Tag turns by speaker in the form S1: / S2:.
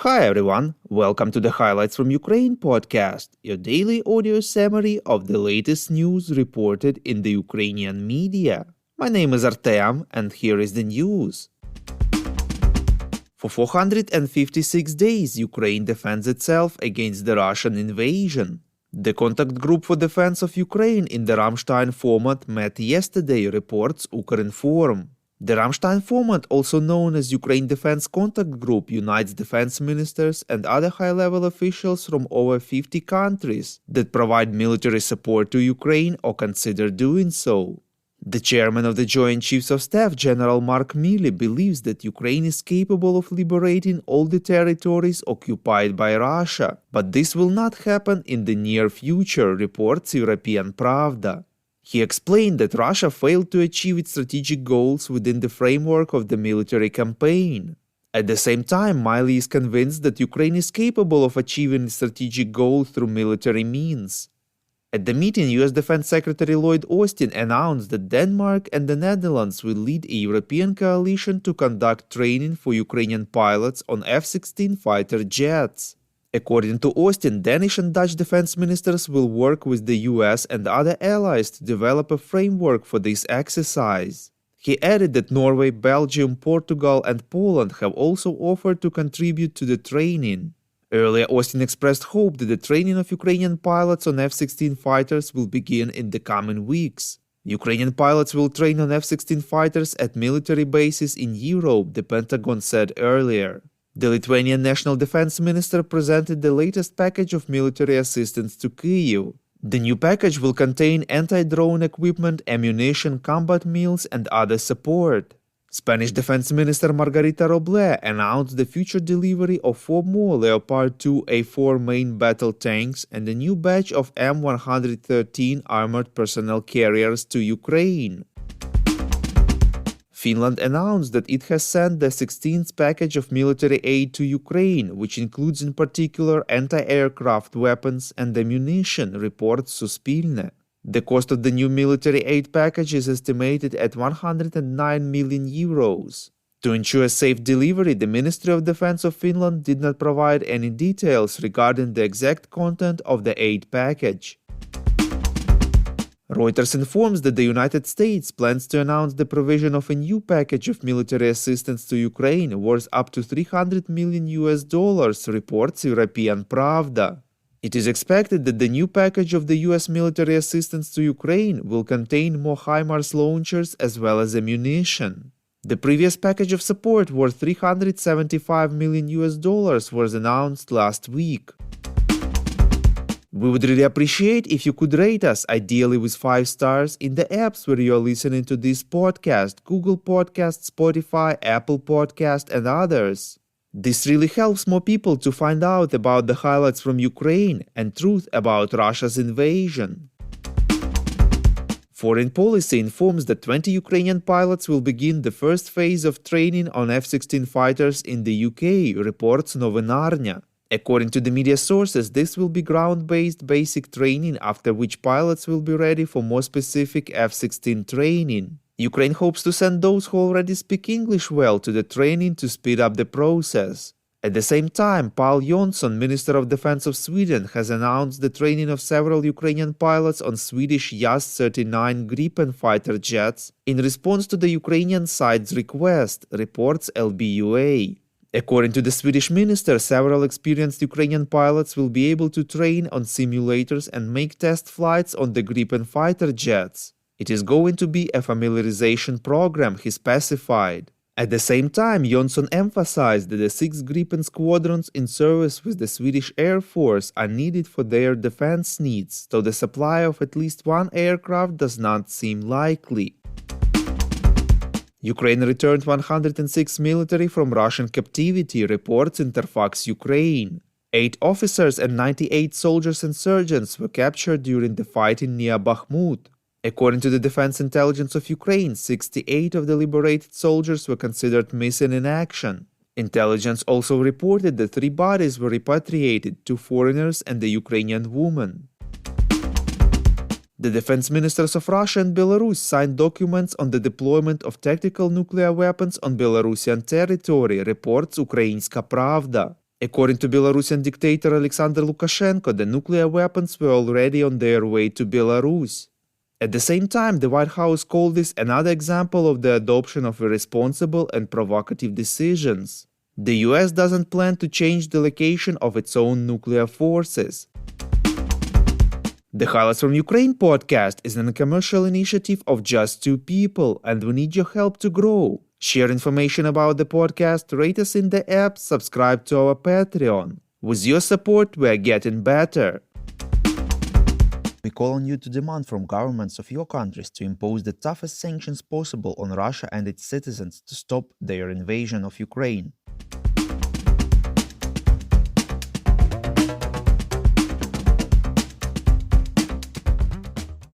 S1: Hi everyone, welcome to the Highlights from Ukraine podcast, your daily audio summary of the latest news reported in the Ukrainian media. My name is Artem, and here is the news. For 456 days, Ukraine defends itself against the Russian invasion. The Contact Group for Defense of Ukraine in the Ramstein format met yesterday, reports Ukrinform. The Ramstein format, also known as Ukraine Defense Contact Group, unites defense ministers and other high-level officials from over 50 countries that provide military support to Ukraine or consider doing so. The chairman of the Joint Chiefs of Staff, General Mark Milley, believes that Ukraine is capable of liberating all the territories occupied by Russia, but this will not happen in the near future, reports European Pravda. He explained that Russia failed to achieve its strategic goals within the framework of the military campaign. At the same time, Milley is convinced that Ukraine is capable of achieving its strategic goals through military means. At the meeting, US Defense Secretary Lloyd Austin announced that Denmark and the Netherlands will lead a European coalition to conduct training for Ukrainian pilots on F-16 fighter jets. According to Austin, Danish and Dutch defense ministers will work with the US and other allies to develop a framework for this exercise. He added that Norway, Belgium, Portugal, and Poland have also offered to contribute to the training. Earlier, Austin expressed hope that the training of Ukrainian pilots on F-16 fighters will begin in the coming weeks. Ukrainian pilots will train on F-16 fighters at military bases in Europe, the Pentagon said earlier. The Lithuanian National Defense Minister presented the latest package of military assistance to Kyiv. The new package will contain anti-drone equipment, ammunition, combat meals, and other support. Spanish Defense Minister Margarita Robles announced the future delivery of 4 more Leopard 2 A4 main battle tanks and a new batch of M113 armored personnel carriers to Ukraine. Finland announced that it has sent the 16th package of military aid to Ukraine, which includes in particular anti-aircraft weapons and ammunition, reports Suspilne. The cost of the new military aid package is estimated at 109 million euros. To ensure safe delivery, the Ministry of Defense of Finland did not provide any details regarding the exact content of the aid package. Reuters informs that the United States plans to announce the provision of a new package of military assistance to Ukraine worth up to $300 million, reports European Pravda. It is expected that the new package of the US military assistance to Ukraine will contain more HIMARS launchers as well as ammunition. The previous package of support worth $375 million was announced last week. We would really appreciate if you could rate us, ideally with 5 stars, in the apps where you are listening to this podcast: Google Podcast, Spotify, Apple Podcast, and others. This really helps more people to find out about the highlights from Ukraine and truth about Russia's invasion. Foreign Policy informs that 20 Ukrainian pilots will begin the first phase of training on F-16 fighters in the UK, reports Novinarnya. According to the media sources, this will be ground-based basic training, after which pilots will be ready for more specific F-16 training. Ukraine hopes to send those who already speak English well to the training to speed up the process. At the same time, Paul Jonsson, Minister of Defense of Sweden, has announced the training of several Ukrainian pilots on Swedish Jas-39 Gripen fighter jets in response to the Ukrainian side's request, reports LBUA. According to the Swedish minister, several experienced Ukrainian pilots will be able to train on simulators and make test flights on the Gripen fighter jets. It is going to be a familiarization program, he specified. At the same time, Jonsson emphasized that the 6 Gripen squadrons in service with the Swedish Air Force are needed for their defense needs, so the supply of at least 1 aircraft does not seem likely. Ukraine returned 106 military from Russian captivity, reports Interfax Ukraine. 8 officers and 98 soldiers and sergeants were captured during the fighting near Bakhmut. According to the Defense Intelligence of Ukraine, 68 of the liberated soldiers were considered missing in action. Intelligence also reported that 3 bodies were repatriated, 2 foreigners and a Ukrainian woman. The defense ministers of Russia and Belarus signed documents on the deployment of tactical nuclear weapons on Belarusian territory, reports Ukrainska Pravda. According to Belarusian dictator Alexander Lukashenko, the nuclear weapons were already on their way to Belarus. At the same time, the White House called this another example of the adoption of irresponsible and provocative decisions. The US doesn't plan to change the location of its own nuclear forces. The Highlights from Ukraine podcast is a commercial initiative of just two people, and we need your help to grow. Share information about the podcast, rate us in the app, subscribe to our Patreon. With your support, we are getting better. We call on you to demand from governments of your countries to impose the toughest sanctions possible on Russia and its citizens to stop their invasion of Ukraine.